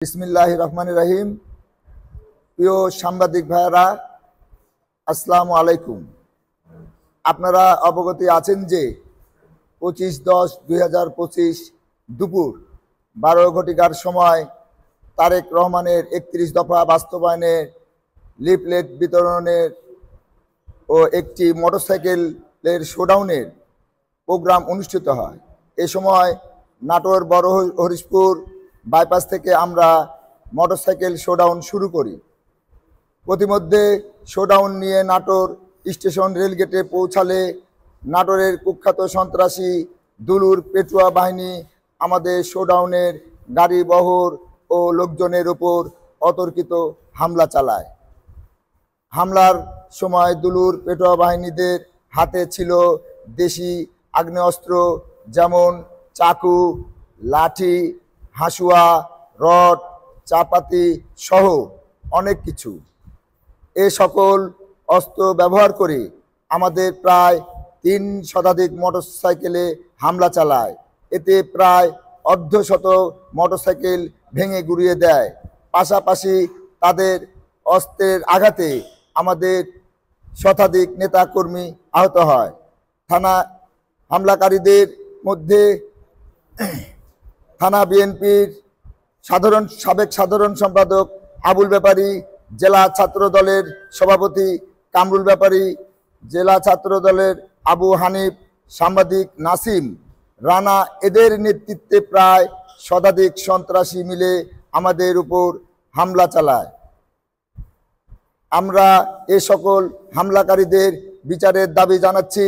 বিসমিল্লাহির রহমানির রহিম। প্রিয় সাংবাদিক ভাইয়েরা, আসসালামু আলাইকুম। আপনারা অবগত আছেন যে 25/10/2025 দুপুর 12 ঘটিকার সময় তারেক রহমানের 31 দফা বাস্তবায়নের লিফলেট বিতরণের ও একটি মোটরসাইকেলের শোডাউনের প্রোগ্রাম অনুষ্ঠিত হয়। এ সময় নাটোর বড় হরিশপুর বাইপাস থেকে আমরা মোটরসাইকেল শোডাউন শুরু করি। প্রতিমধ্যে শোডাউন নিয়ে নাটোর স্টেশন রেলগেটে পৌঁছালে নাটোরের কুখ্যাত সন্ত্রাসী দুলুর পেটুয়া বাহিনী আমাদের শোডাউনের গাড়ি বহর ও লোকজনের উপর অতর্কিত হামলা চালায়। হামলার সময় দুলুর পেটুয়া বাহিনীদের হাতে ছিল দেশি আগ্নেয়াস্ত্র, যেমন চাকু, লাঠি, হাসুয়া, রড, চাপাতি সহ অনেক কিছু। এ সকল অস্ত্র ব্যবহার করে আমাদের প্রায় 3 শতাধিক মোটরসাইকেলে হামলা চালায়। এতে প্রায় অর্ধশত মোটরসাইকেল ভেঙে গুঁড়িয়ে দেয়। পাশাপাশি তাদের অস্ত্রের আঘাতে আমাদের শতাধিক নেতাকর্মী আহত হয়। হামলাকারীদের মধ্যে থানা বিএনপির সাবেক সাধারণ সম্পাদক আবুল ব্যাপারী, জেলা ছাত্র দলের সভাপতি কামরুল ব্যাপারী, জেলা ছাত্র দলের আবু হানিফ, সাংবাদিক নাসিম রানা, এদের নেতৃত্বে প্রায় শতাধিক সন্ত্রাসী মিলে আমাদের উপর হামলা চালায়। আমরা এ সকল হামলাকারীদের বিচারের দাবি জানাচ্ছি।